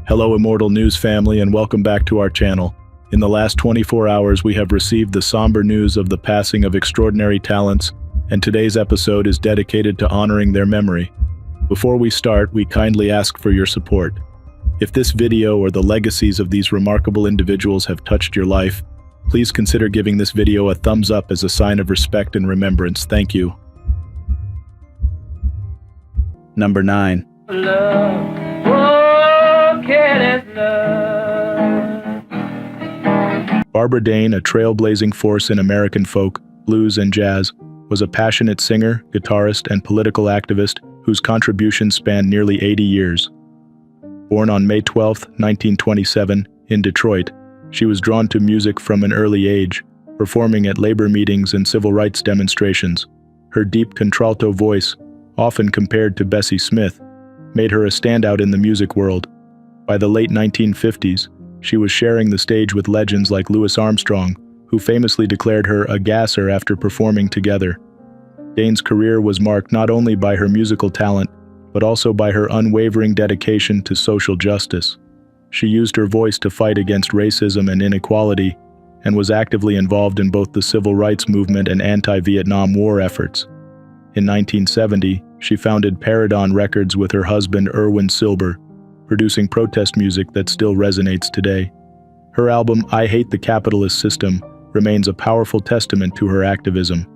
Hello Immortal News family and welcome back to our channel. In the last 24 hours we have received the somber news of the passing of extraordinary talents, and today's episode is dedicated to honoring their memory. Before we start, we kindly ask for your support. If this video or the legacies of these remarkable individuals have touched your life, please consider giving this video a thumbs up as a sign of respect and remembrance. Thank you. Number 9. Love. Oh, careless love. Barbara Dane, a trailblazing force in American folk, blues, and jazz, was a passionate singer, guitarist, and political activist whose contributions spanned nearly 80 years. Born on May 12, 1927, in Detroit, she was drawn to music from an early age, performing at labor meetings and civil rights demonstrations. Her deep contralto voice, often compared to Bessie Smith, made her a standout in the music world. By the late 1950s, she was sharing the stage with legends like Louis Armstrong, who famously declared her a gasser after performing together. Dane's career was marked not only by her musical talent, but also by her unwavering dedication to social justice. She used her voice to fight against racism and inequality, and was actively involved in both the civil rights movement and anti-Vietnam War efforts. In 1970, she founded Paradon Records with her husband Irwin Silber, producing protest music that still resonates today. Her album I Hate the Capitalist System remains a powerful testament to her activism.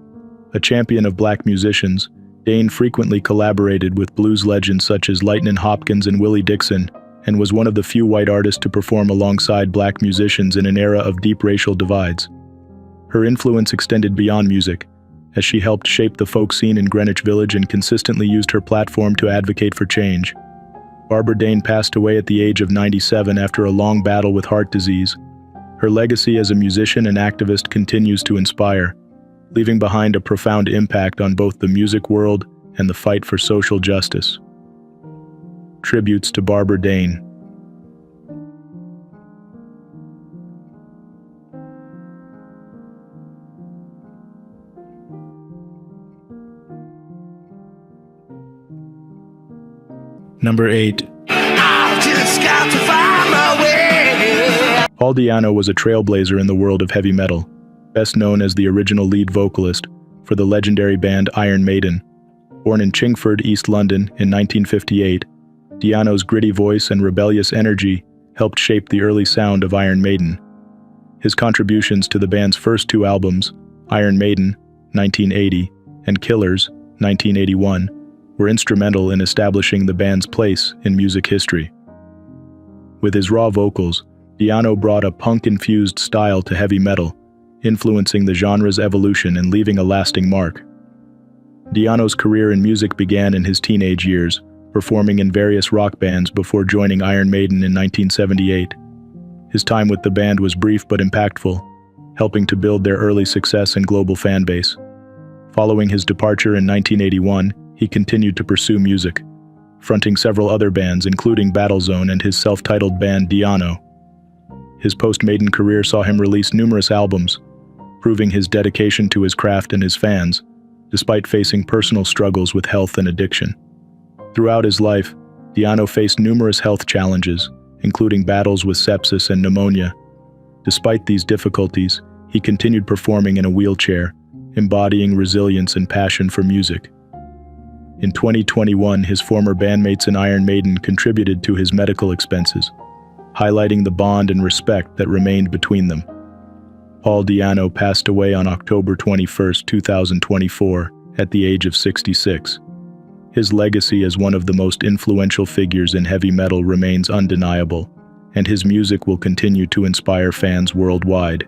A champion of black musicians, Dane frequently collaborated with blues legends such as Lightnin' Hopkins and Willie Dixon, and was one of the few white artists to perform alongside black musicians in an era of deep racial divides. Her influence extended beyond music, as she helped shape the folk scene in Greenwich Village and consistently used her platform to advocate for change. Barbara Dane passed away at the age of 97 after a long battle with heart disease. Her legacy as a musician and activist continues to inspire, leaving behind a profound impact on both the music world and the fight for social justice. Tributes to Barbara Dane. Number 8. I've just got to find my way. Paul Di'Anno was a trailblazer in the world of heavy metal, best known as the original lead vocalist for the legendary band Iron Maiden. Born in Chingford, East London in 1958, Di'Anno's gritty voice and rebellious energy helped shape the early sound of Iron Maiden. His contributions to the band's first two albums, Iron Maiden, 1980, and Killers, 1981, were instrumental in establishing the band's place in music history. With his raw vocals, Di'Anno brought a punk-infused style to heavy metal, influencing the genre's evolution and leaving a lasting mark. Di'Anno's career in music began in his teenage years, performing in various rock bands before joining Iron Maiden in 1978. His time with the band was brief but impactful, helping to build their early success and global fan base. Following his departure in 1981, he continued to pursue music, fronting several other bands including Battlezone and his self-titled band Di'Anno. His post-Maiden career saw him release numerous albums, proving his dedication to his craft and his fans, despite facing personal struggles with health and addiction. Throughout his life, Di'Anno faced numerous health challenges, including battles with sepsis and pneumonia. Despite these difficulties, he continued performing in a wheelchair, embodying resilience and passion for music. In 2021, his former bandmates in Iron Maiden contributed to his medical expenses, highlighting the bond and respect that remained between them. Paul Di'Anno passed away on October 21, 2024, at the age of 66. His legacy as one of the most influential figures in heavy metal remains undeniable, and his music will continue to inspire fans worldwide.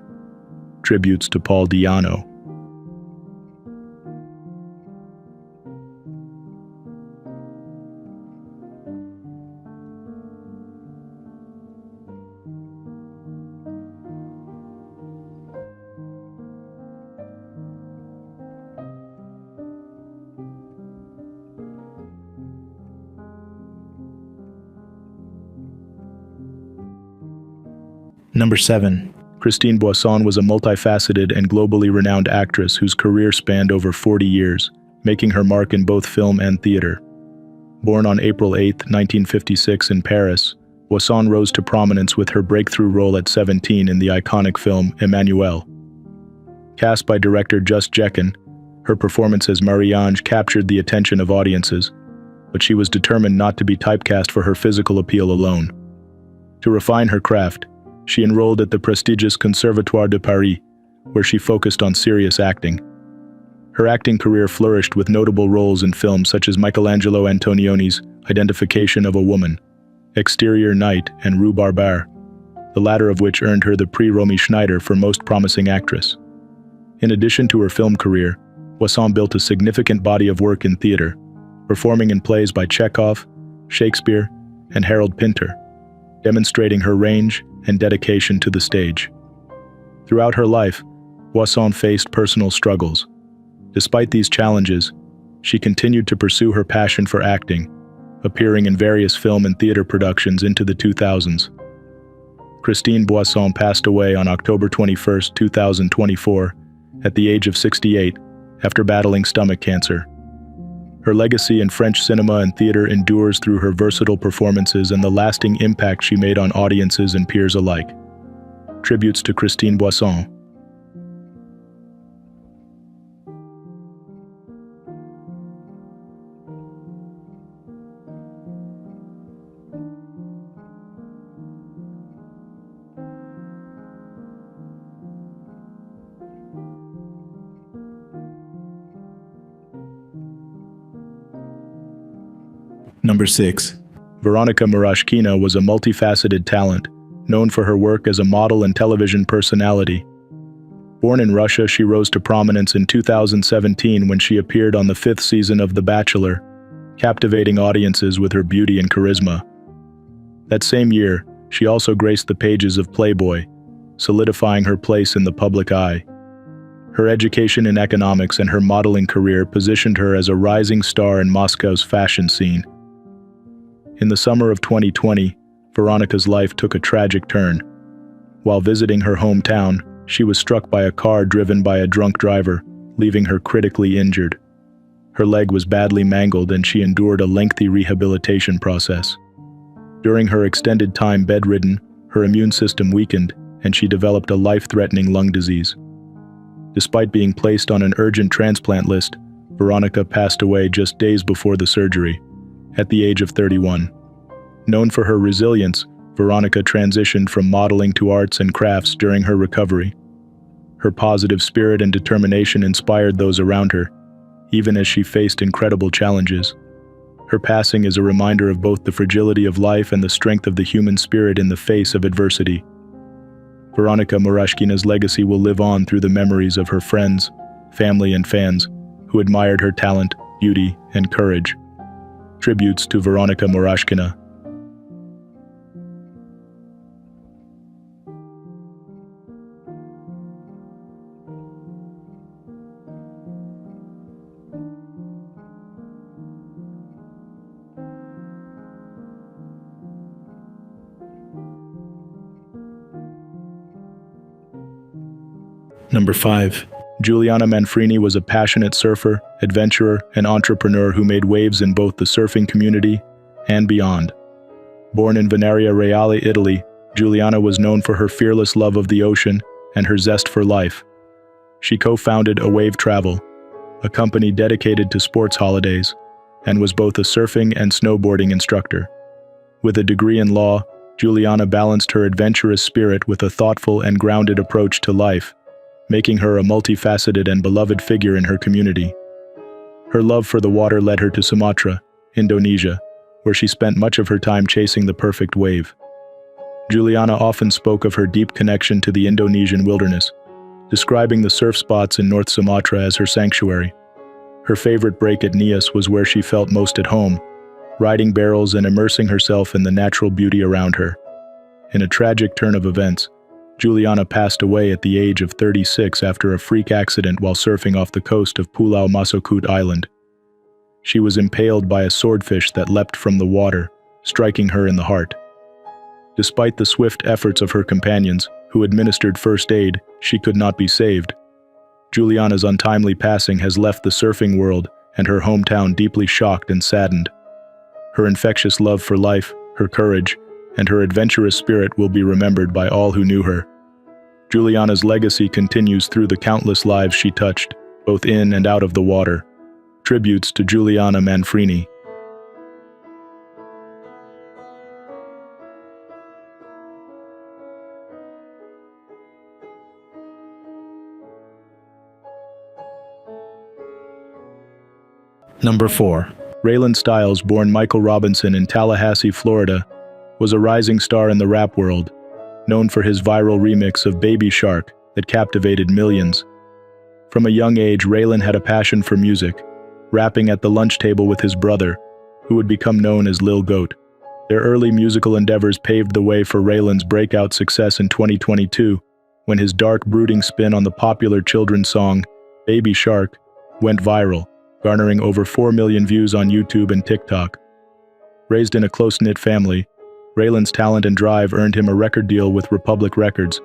Tributes to Paul Di'Anno. Number 7. Christine Boisson was a multifaceted and globally renowned actress whose career spanned over 40 years, making her mark in both film and theater. Born on April 8, 1956 in Paris, Boisson rose to prominence with her breakthrough role at 17 in the iconic film Emmanuel. Cast by director Just Jekin, her performance as Marie-Ange captured the attention of audiences, but she was determined not to be typecast for her physical appeal alone. To refine her craft, she enrolled at the prestigious Conservatoire de Paris, where she focused on serious acting. Her acting career flourished with notable roles in films such as Michelangelo Antonioni's Identification of a Woman, Exterior Night, and Rue Barbare, the latter of which earned her the Prix Romy Schneider for Most Promising Actress. In addition to her film career, Boisson built a significant body of work in theater, performing in plays by Chekhov, Shakespeare, and Harold Pinter, demonstrating her range and dedication to the stage. Throughout her life, Boisson faced personal struggles. Despite these challenges, she continued to pursue her passion for acting, appearing in various film and theater productions into the 2000s. Christine Boisson passed away on October 21, 2024, at the age of 68, after battling stomach cancer. Her legacy in French cinema and theater endures through her versatile performances and the lasting impact she made on audiences and peers alike. Tributes to Christine Boisson. Number 6. Veronica Marashino was a multifaceted talent, known for her work as a model and television personality. Born in Russia, she rose to prominence in 2017 when she appeared on the 5th season of The Bachelor, captivating audiences with her beauty and charisma. That same year, she also graced the pages of Playboy, solidifying her place in the public eye. Her education in economics and her modeling career positioned her as a rising star in Moscow's fashion scene. In the summer of 2020, Veronica's life took a tragic turn. While visiting her hometown, she was struck by a car driven by a drunk driver, leaving her critically injured. Her leg was badly mangled and she endured a lengthy rehabilitation process. During her extended time bedridden, her immune system weakened and she developed a life-threatening lung disease. Despite being placed on an urgent transplant list, Veronica passed away just days before the surgery, at the age of 31. Known for her resilience, Veronica transitioned from modeling to arts and crafts during her recovery. Her positive spirit and determination inspired those around her, even as she faced incredible challenges. Her passing is a reminder of both the fragility of life and the strength of the human spirit in the face of adversity. Veronica Marashkina's legacy will live on through the memories of her friends, family, and fans who admired her talent, beauty, and courage. Tributes to Veronica Marashkina. Number 5. Juliana Manfrini was a passionate surfer, adventurer, and entrepreneur who made waves in both the surfing community and beyond. Born in Venaria Reale, Italy, Juliana was known for her fearless love of the ocean and her zest for life. She co-founded A Wave Travel, a company dedicated to sports holidays, and was both a surfing and snowboarding instructor. With a degree in law, Juliana balanced her adventurous spirit with a thoughtful and grounded approach to life, making her a multifaceted and beloved figure in her community. Her love for the water led her to Sumatra, Indonesia, where she spent much of her time chasing the perfect wave. Juliana often spoke of her deep connection to the Indonesian wilderness, describing the surf spots in North Sumatra as her sanctuary. Her favorite break at Nias was where she felt most at home, riding barrels and immersing herself in the natural beauty around her. In a tragic turn of events, Juliana passed away at the age of 36 after a freak accident while surfing off the coast of Pulau Masokut Island. She was impaled by a swordfish that leapt from the water, striking her in the heart. Despite the swift efforts of her companions, who administered first aid, she could not be saved. Juliana's untimely passing has left the surfing world and her hometown deeply shocked and saddened. Her infectious love for life, her courage, and her adventurous spirit will be remembered by all who knew her. Juliana's legacy continues through the countless lives she touched, both in and out of the water. Tributes to Juliana Manfrini. Number 4. Railan Styles, born Michael Robinson in Tallahassee, Florida, was a rising star in the rap world, known for his viral remix of Baby Shark that captivated millions. From a young age, Railan had a passion for music, rapping at the lunch table with his brother, who would become known as Lil Goat. Their early musical endeavors paved the way for Railan's breakout success in 2022, when his dark, brooding spin on the popular children's song, Baby Shark, went viral, garnering over 4 million views on YouTube and TikTok. Raised in a close-knit family, Railan's talent and drive earned him a record deal with Republic Records,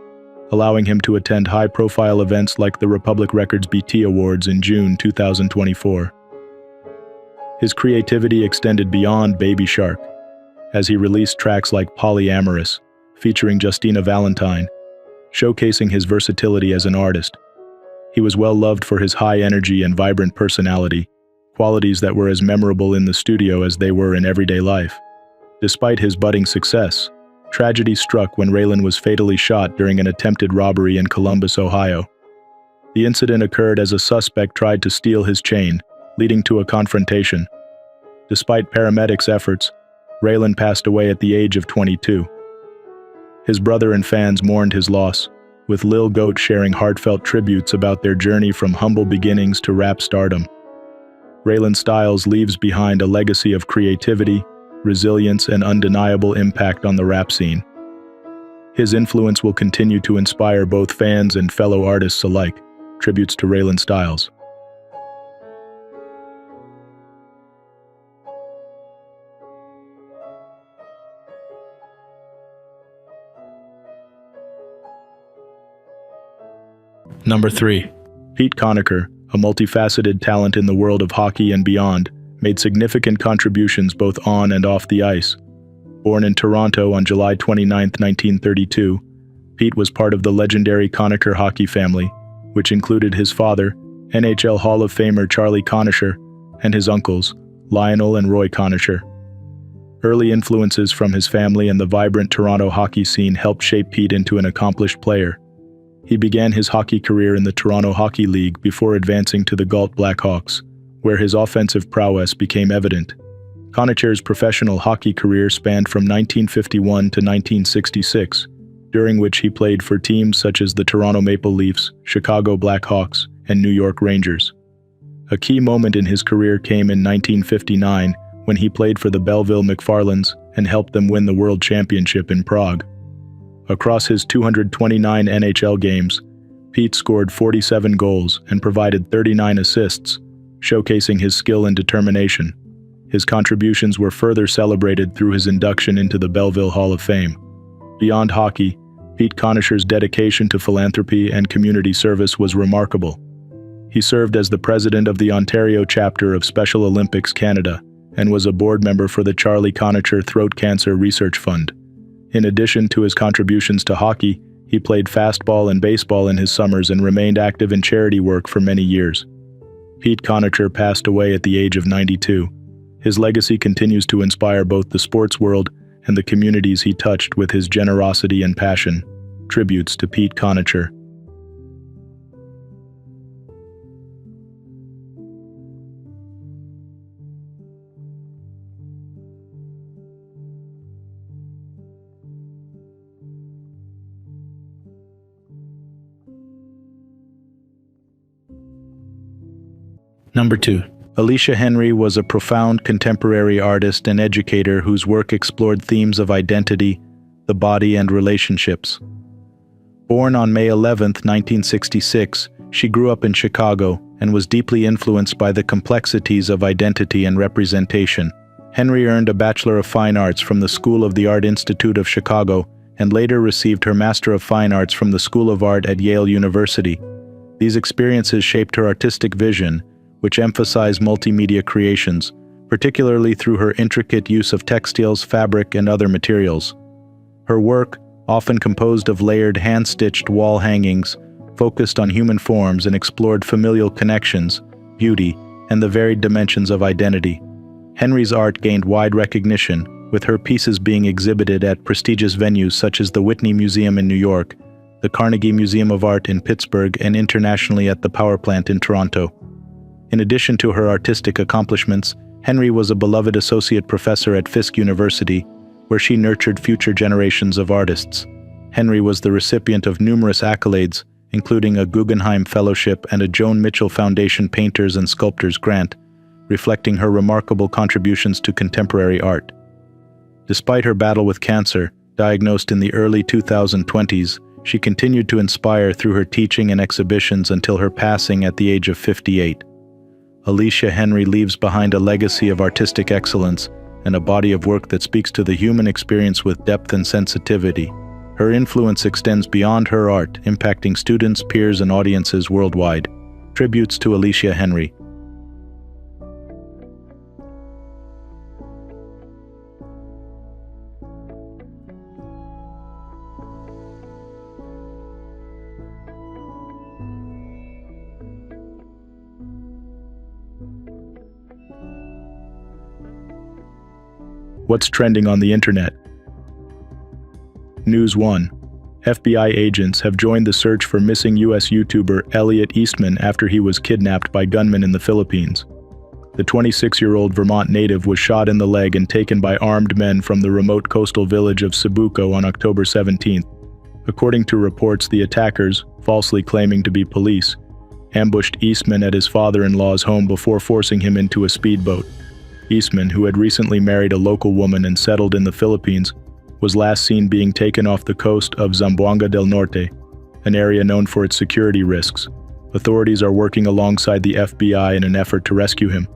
allowing him to attend high-profile events like the Republic Records BT Awards in June 2024. His creativity extended beyond Baby Shark, as he released tracks like Polyamorous, featuring Justina Valentine, showcasing his versatility as an artist. He was well loved for his high energy and vibrant personality, qualities that were as memorable in the studio as they were in everyday life. Despite his budding success, tragedy struck when Railan was fatally shot during an attempted robbery in Columbus, Ohio. The incident occurred as a suspect tried to steal his chain, leading to a confrontation. Despite paramedics' efforts, Railan passed away at the age of 22. His brother and fans mourned his loss, with Lil Goat sharing heartfelt tributes about their journey from humble beginnings to rap stardom. Railan Styles leaves behind a legacy of creativity, resilience, and undeniable impact on the rap scene. His influence will continue to inspire both fans and fellow artists alike. Tributes to Railan Styles. Number 3. Pete Conacher, a multifaceted talent in the world of hockey and beyond, made significant contributions both on and off the ice. Born in Toronto on July 29, 1932, Pete was part of the legendary Conacher hockey family, which included his father, NHL Hall of Famer Charlie Conacher, and his uncles, Lionel and Roy Conacher. Early influences from his family and the vibrant Toronto hockey scene helped shape Pete into an accomplished player. He began his hockey career in the Toronto Hockey League before advancing to the Galt Blackhawks, where his offensive prowess became evident. Conacher's professional hockey career spanned from 1951 to 1966, during which he played for teams such as the Toronto Maple Leafs, Chicago Blackhawks, and New York Rangers. A key moment in his career came in 1959 when he played for the Belleville McFarlands and helped them win the World Championship in Prague. Across his 229 NHL games, Pete scored 47 goals and provided 39 assists, showcasing his skill and determination. His contributions were further celebrated through his induction into the Belleville Hall of Fame. Beyond hockey, Pete Conacher's dedication to philanthropy and community service was remarkable. He served as the president of the Ontario chapter of Special Olympics Canada and was a board member for the Charlie Conacher Throat Cancer Research Fund. In addition to his contributions to hockey, he played fastball and baseball in his summers and remained active in charity work for many years. Pete Conacher passed away at the age of 92. His legacy continues to inspire both the sports world and the communities he touched with his generosity and passion. Tributes to Pete Conacher. Number 2. Alicia Henry was a profound contemporary artist and educator whose work explored themes of identity, the body, and relationships. Born on May 11, 1966, she grew up in Chicago and was deeply influenced by the complexities of identity and representation. Henry earned a Bachelor of Fine Arts from the School of the Art Institute of Chicago and later received her Master of Fine Arts from the School of Art at Yale University. These experiences shaped her artistic vision, which emphasized multimedia creations, particularly through her intricate use of textiles, fabric, and other materials. Her work, often composed of layered hand-stitched wall hangings, focused on human forms and explored familial connections, beauty, and the varied dimensions of identity. Henry's art gained wide recognition, with her pieces being exhibited at prestigious venues such as the Whitney Museum in New York, the Carnegie Museum of Art in Pittsburgh, and internationally at the Power Plant in Toronto. In addition to her artistic accomplishments, Henry was a beloved associate professor at Fisk University, where she nurtured future generations of artists. Henry was the recipient of numerous accolades, including a Guggenheim Fellowship and a Joan Mitchell Foundation Painters and Sculptors Grant, reflecting her remarkable contributions to contemporary art. Despite her battle with cancer, diagnosed in the early 2020s, she continued to inspire through her teaching and exhibitions until her passing at the age of 58. Alicia Henry leaves behind a legacy of artistic excellence and a body of work that speaks to the human experience with depth and sensitivity. Her influence extends beyond her art, impacting students, peers, and audiences worldwide. Tributes to Alicia Henry. What's trending on the internet? News 1. FBI agents have joined the search for missing U.S. YouTuber Elliot Eastman after he was kidnapped by gunmen in the Philippines. The 26-year-old Vermont native was shot in the leg and taken by armed men from the remote coastal village of Cebuco on October 17. According to reports, the attackers, falsely claiming to be police, ambushed Eastman at his father-in-law's home before forcing him into a speedboat. Eastman, who had recently married a local woman and settled in the Philippines, was last seen being taken off the coast of Zamboanga del Norte, an area known for its security risks. Authorities are working alongside the FBI in an effort to rescue him.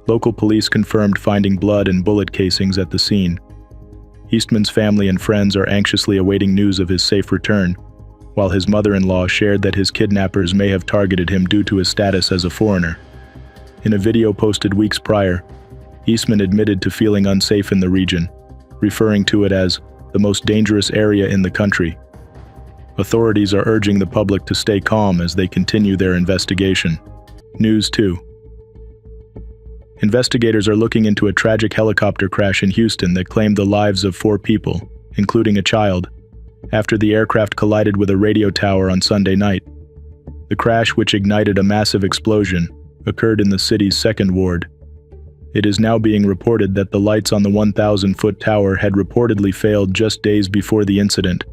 Local police confirmed finding blood and bullet casings at the scene. Eastman's family and friends are anxiously awaiting news of his safe return, while his mother-in-law shared that his kidnappers may have targeted him due to his status as a foreigner. In a video posted weeks prior, Eastman admitted to feeling unsafe in the region, referring to it as the most dangerous area in the country. Authorities are urging the public to stay calm as they continue their investigation. News 2. Investigators are looking into a tragic helicopter crash in Houston that claimed the lives of 4 people, including a child, after the aircraft collided with a radio tower on Sunday night. The crash, which ignited a massive explosion, occurred in the city's 2nd ward. It is now being reported that the lights on the 1,000-foot tower had reportedly failed just days before the incident,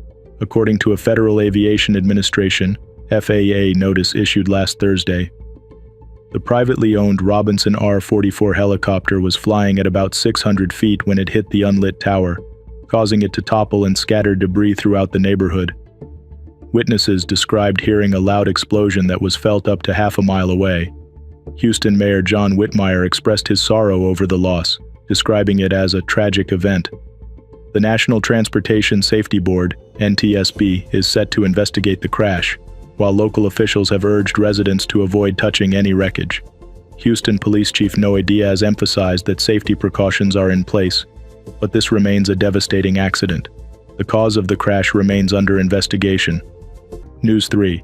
according to a Federal Aviation Administration (FAA) notice issued last Thursday. The privately owned Robinson R-44 helicopter was flying at about 600 feet when it hit the unlit tower, causing it to topple and scatter debris throughout the neighborhood. Witnesses described hearing a loud explosion that was felt up to half a mile away. Houston Mayor John Whitmire expressed his sorrow over the loss, describing it as a tragic event. The National Transportation Safety Board, NTSB, is set to investigate the crash, while local officials have urged residents to avoid touching any wreckage. Houston Police Chief Noe Diaz emphasized that safety precautions are in place, but this remains a devastating accident. The cause of the crash remains under investigation. News 3.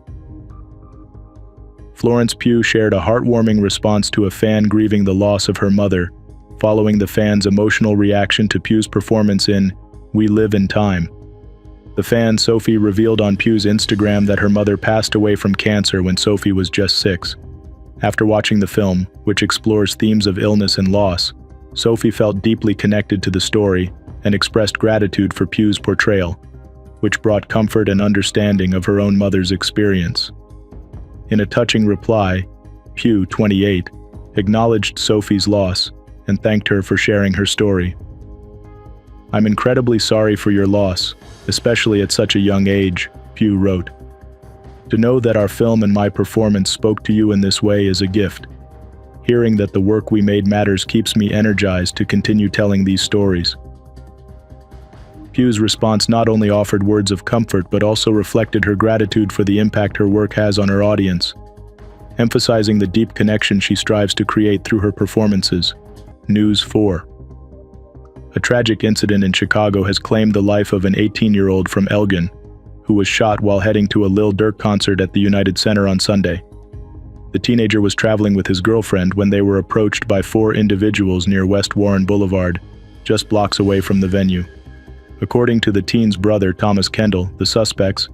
Florence Pew shared a heartwarming response to a fan grieving the loss of her mother, following the fan's emotional reaction to Pew's performance in We Live in Time. The fan, Sophie, revealed on Pew's Instagram that her mother passed away from cancer when Sophie was just 6. After watching the film, which explores themes of illness and loss, Sophie felt deeply connected to the story and expressed gratitude for Pew's portrayal, which brought comfort and understanding of her own mother's experience. In a touching reply, Pew, 28, acknowledged Sophie's loss and thanked her for sharing her story. "I'm incredibly sorry for your loss, especially at such a young age," Pew wrote. "To know that our film and my performance spoke to you in this way is a gift. Hearing that the work we made matters keeps me energized to continue telling these stories." Pew's response not only offered words of comfort but also reflected her gratitude for the impact her work has on her audience, emphasizing the deep connection she strives to create through her performances. News 4. A tragic incident in Chicago has claimed the life of an 18-year-old from Elgin, who was shot while heading to a Lil Durk concert at the United Center on Sunday. The teenager was traveling with his girlfriend when they were approached by 4 individuals near West Warren Boulevard, just blocks away from the venue. According to the teen's brother, Thomas Kendall, the suspects,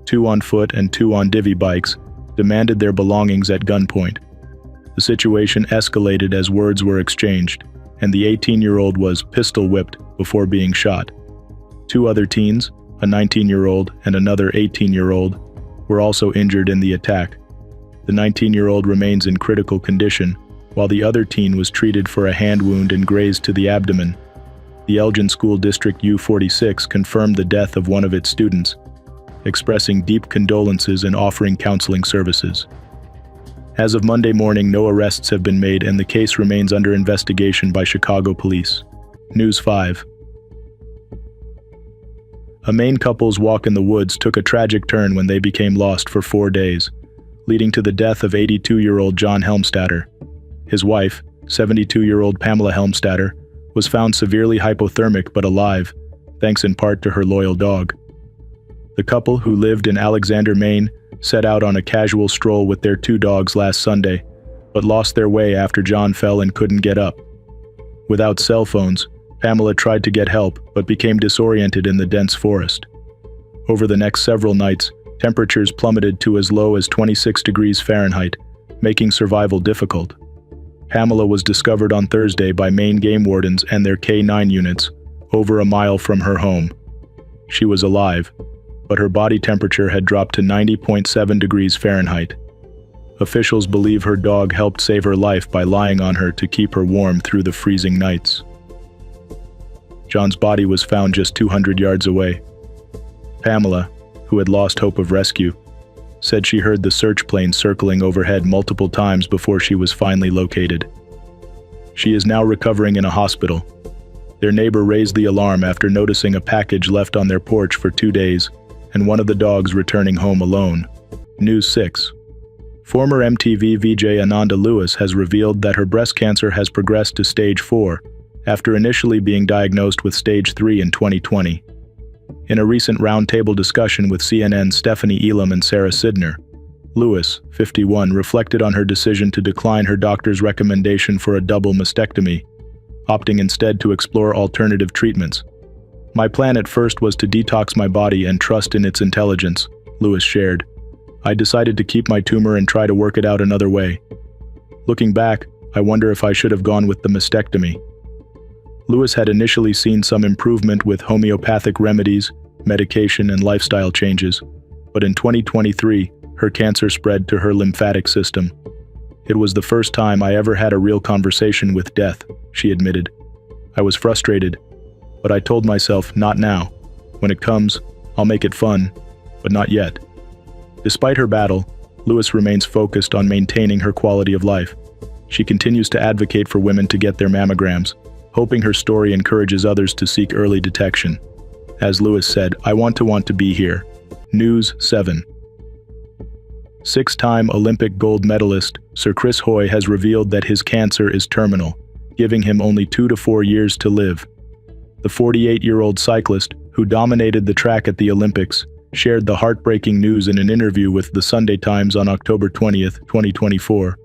2 on foot and 2 on divvy bikes, demanded their belongings at gunpoint. The situation escalated as words were exchanged, and the 18-year-old was pistol-whipped before being shot. 2 other teens, a 19-year-old and another 18-year-old, were also injured in the attack. The 19-year-old remains in critical condition, while the other teen was treated for a hand wound and grazed to the abdomen. The Elgin School District U46 confirmed the death of one of its students, expressing deep condolences and offering counseling services. As of Monday morning, no arrests have been made and the case remains under investigation by Chicago police. News 5. A Maine couple's walk in the woods took a tragic turn when they became lost for 4 days, leading to the death of 82-year-old John Helmstadter. His wife, 72-year-old Pamela Helmstad, was found severely hypothermic but alive, thanks in part to her loyal dog. The couple, who lived in Alexander, Maine, set out on a casual stroll with their 2 dogs last Sunday, but lost their way after John fell and couldn't get up. Without cell phones, Pamela tried to get help but became disoriented in the dense forest. Over the next several nights, temperatures plummeted to as low as 26 degrees Fahrenheit, making survival difficult. Pamela was discovered on Thursday by Maine game wardens and their K-9 units, over a mile from her home. She was alive, but her body temperature had dropped to 90.7 degrees Fahrenheit. Officials believe her dog helped save her life by lying on her to keep her warm through the freezing nights. John's body was found just 200 yards away. Pamela, who had lost hope of rescue, said she heard the search plane circling overhead multiple times before she was finally located. She is now recovering in a hospital. Their neighbor raised the alarm after noticing a package left on their porch for 2 days and one of the dogs returning home alone. News 6. Former MTV VJ Ananda Lewis has revealed that her breast cancer has progressed to stage 4 after initially being diagnosed with stage 3 in 2020. In a recent roundtable discussion with CNN's Stephanie Elam and Sarah Sidner, Lewis, 51, reflected on her decision to decline her doctor's recommendation for a double mastectomy, opting instead to explore alternative treatments. "My plan at first was to detox my body and trust in its intelligence," Lewis shared. "I decided to keep my tumor and try to work it out another way. Looking back, I wonder if I should have gone with the mastectomy." Lewis had initially seen some improvement with homeopathic remedies, medication, and lifestyle changes, but in 2023, her cancer spread to her lymphatic system. "It was the first time I ever had a real conversation with death," she admitted. "I was frustrated, but I told myself, not now. When it comes, I'll make it fun, but not yet." Despite her battle, Lewis remains focused on maintaining her quality of life. She continues to advocate for women to get their mammograms, hoping her story encourages others to seek early detection. As Lewis said, "I want to be here." News 7. 6-time Olympic gold medalist Sir Chris Hoy has revealed that his cancer is terminal, giving him only 2 to 4 years to live. The 48-year-old cyclist, who dominated the track at the Olympics, shared the heartbreaking news in an interview with the Sunday Times on October 20, 2024.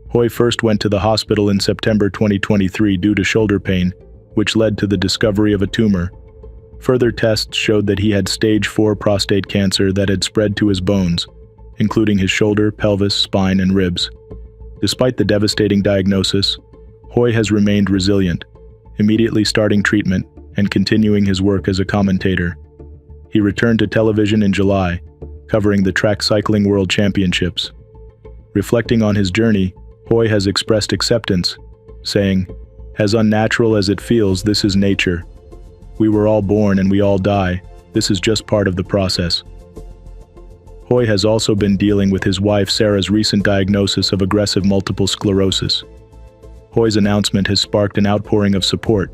Hoy first went to the hospital in September 2023 due to shoulder pain, which led to the discovery of a tumor. Further tests showed that he had stage 4 prostate cancer that had spread to his bones, including his shoulder, pelvis, spine, and ribs. Despite the devastating diagnosis, Hoy has remained resilient, immediately starting treatment and continuing his work as a commentator. He returned to television in July, covering the Track Cycling World Championships. Reflecting on his journey, Hoy has expressed acceptance, saying, "As unnatural as it feels, this is nature. We were all born and we all die. This is just part of the process." Hoy has also been dealing with his wife Sarah's recent diagnosis of aggressive multiple sclerosis. Hoy's announcement has sparked an outpouring of support,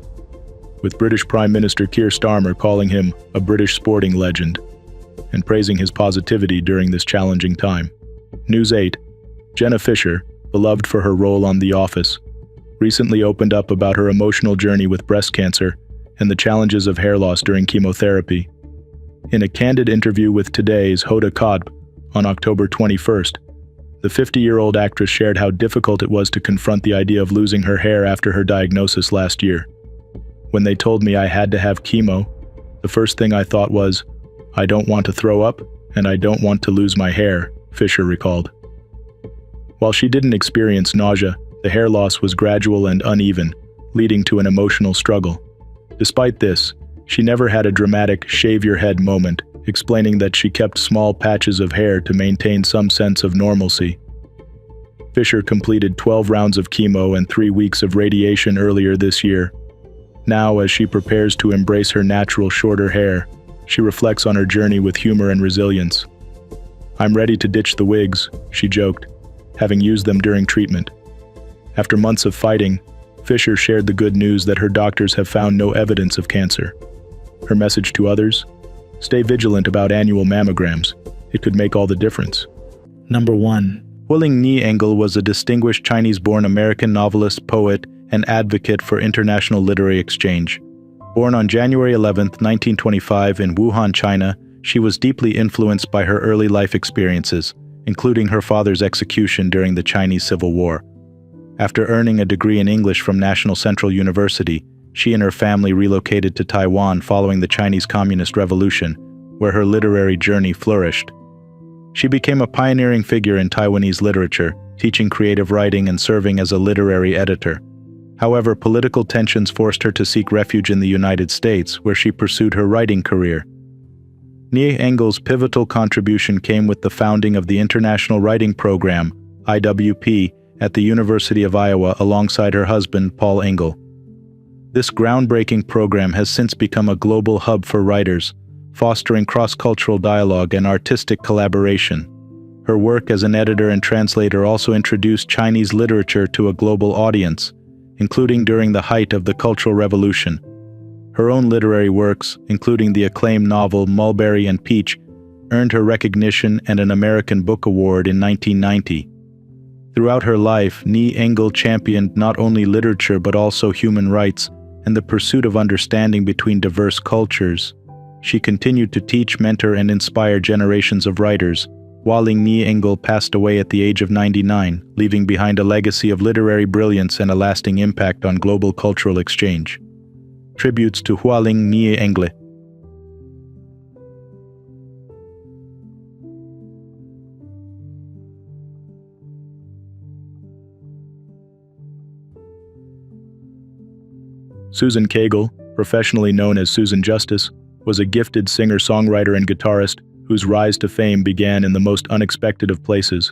with British Prime Minister Keir Starmer calling him a British sporting legend and praising his positivity during this challenging time. News 8. Jenna Fischer, beloved for her role on The Office, recently opened up about her emotional journey with breast cancer and the challenges of hair loss during chemotherapy. In a candid interview with TodaY's TodaY on October 21st, the 50-year-old actress shared how difficult it was to confront the idea of losing her hair after her diagnosis last year. "When they told me I had to have chemo, the first thing I thought was, I don't want to throw up, and I don't want to lose my hair," Fischer recalled. While she didn't experience nausea, the hair loss was gradual and uneven, leading to an emotional struggle. Despite this, she never had a dramatic shave-your-head moment, explaining that she kept small patches of hair to maintain some sense of normalcy. Fischer completed 12 rounds of chemo and 3 weeks of radiation earlier this year. Now, as she prepares to embrace her natural shorter hair, she reflects on her journey with humor and resilience. "I'm ready to ditch the wigs," she joked, having used them during treatment. After months of fighting, Fischer shared the good news that her doctors have found no evidence of cancer. Her message to others? Stay vigilant about annual mammograms. It could make all the difference. Number 1. Huiling Ni Engel was a distinguished Chinese-born American novelist, poet, and advocate for international literary exchange. Born on January 11, 1925 in Wuhan, China, she was deeply influenced by her early life experiences, including her father's execution during the Chinese Civil War. After earning a degree in English from National Central University, she and her family relocated to Taiwan following the Chinese Communist Revolution, where her literary journey flourished. She became a pioneering figure in Taiwanese literature, teaching creative writing and serving as a literary editor. However, political tensions forced her to seek refuge in the United States, where she pursued her writing career. Ni Engel's pivotal contribution came with the founding of the International Writing Program, IWP, at the University of Iowa alongside her husband, Paul Engel. This groundbreaking program has since become a global hub for writers, fostering cross-cultural dialogue and artistic collaboration. Her work as an editor and translator also introduced Chinese literature to a global audience, including during the height of the Cultural Revolution. Her own literary works, including the acclaimed novel Mulberry and Peach, earned her recognition and an American Book Award in 1990. Throughout her life, Ni Engel championed not only literature but also human rights and the pursuit of understanding between diverse cultures. She continued to teach, mentor, and inspire generations of writers. Huiling Ni Engel passed away at the age of 99, leaving behind a legacy of literary brilliance and a lasting impact on global cultural exchange. Tributes to Huiling Ni Engel. Susan Cagle, professionally known as Susan Justice, was a gifted singer-songwriter and guitarist whose rise to fame began in the most unexpected of places.